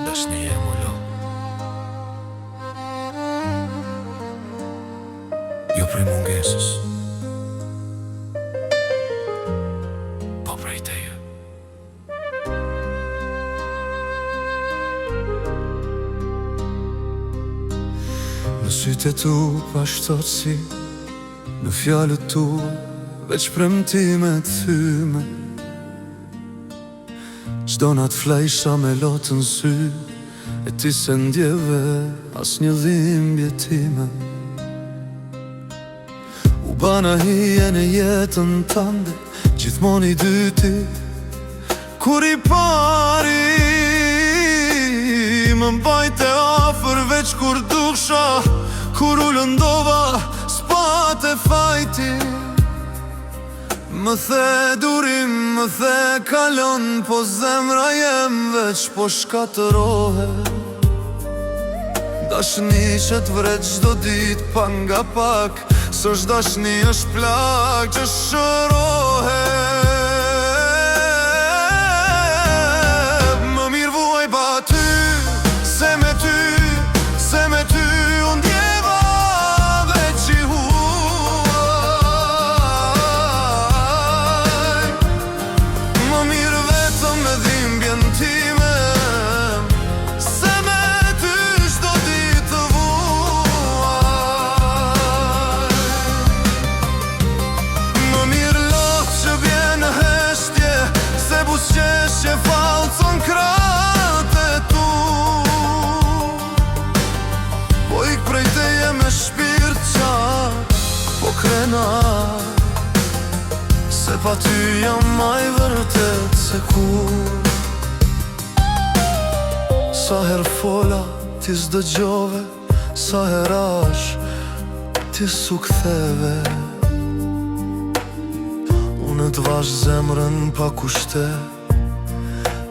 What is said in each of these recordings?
Dashnia mulo Jo prej mungesës Po prej teje Në sytë e tu pashtoci Në fjallët tu veç premtimet thyme Qdo nat flejsha me lotën sy E ti se ndjeve as një dhimbje time U bana hije në jetën tande Gjithmon i dyti Kur i pari Më mbajte afer veç kur duksha Kur u lëndova s'pate fajti Më the durim, më the kalon Po zemra jem veç po shkatërohe Dashni që t'vret qdo dit pa nga pak S'është dashni është plak që shërohe Më mirë vuaj ba ty Se me ty unë djeva veç i huaj Më mirë vetëm me dhimbjen time Se me ty shdo dit të vuaj Më mirë lot që bje në heshtje Se busqeshje falcon kratë e tu Po ik prej teje me shpirt qat Po krena Se pa ty jam maj vërtet se kur Sa her fola ti s'dëgjove Sa her ash ti s'u ktheve Unë t'vash zemrën pa kushte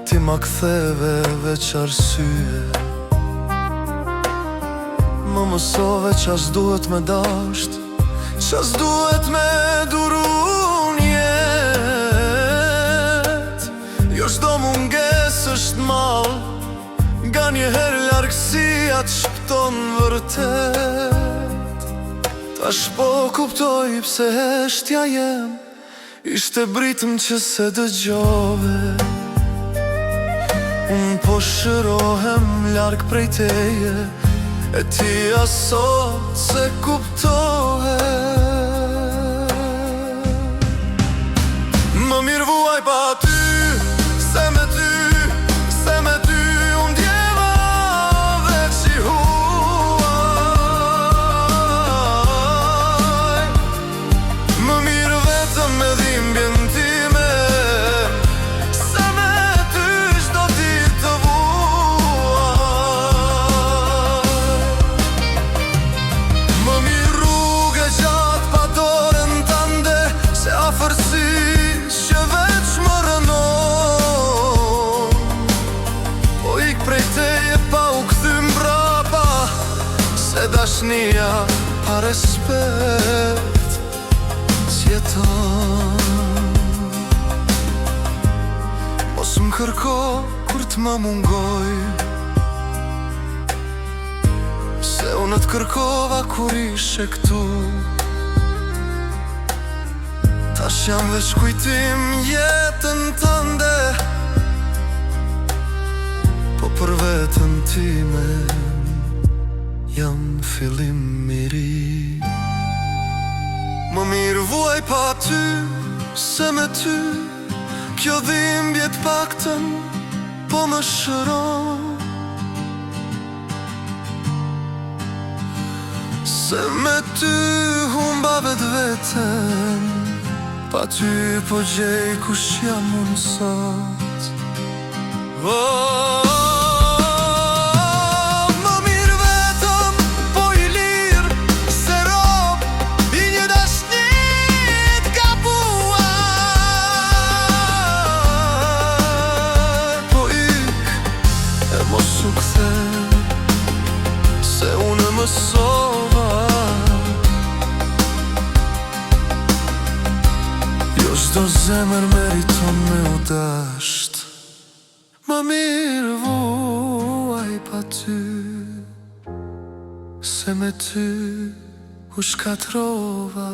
Ti ma ktheve veç arsye Më mësove qas duhet me dasht Qas duhet me duru njet Jo shdo munges është mal Nga njëherë largësia t'shpton vërtet Tash po kuptoj pse heshtja jem Ishte britëm që se dëgjove Unë po shërohem larg prej teje E ti asot se kuptohe Më mirë vuaj pa ty Se me ty unë djeva veç i huaj Më mirë vetëm me dhimbjen time Se me ty shdo dit të vuaj Më mirë rrugë gjatë pa dorën tande Se afërsi që veç më rënon Po ik prej teje pa u kthym brapa Se dashnia pa respekt s'jeton Mos më kërko kur t'ma mungoj Se unë t'kërkova kur ishe këtu Tash jam veç kujtim jetën tënde Po për vetën time Jam fillim miri Më mirë vuaj pa ty Se me ty Kjo dhimbje t'paktën Po më shëron Se me ty humba vetveten Pa ty po gjej kush jam unë sot Më mirë vetëm po i lirë Se rob i një dashnit kapuar Po ik e mos u kthe Se unë mësova Jo shdo zemër meriton me u dasht Më mirë vuaj se me ty u shkatrova.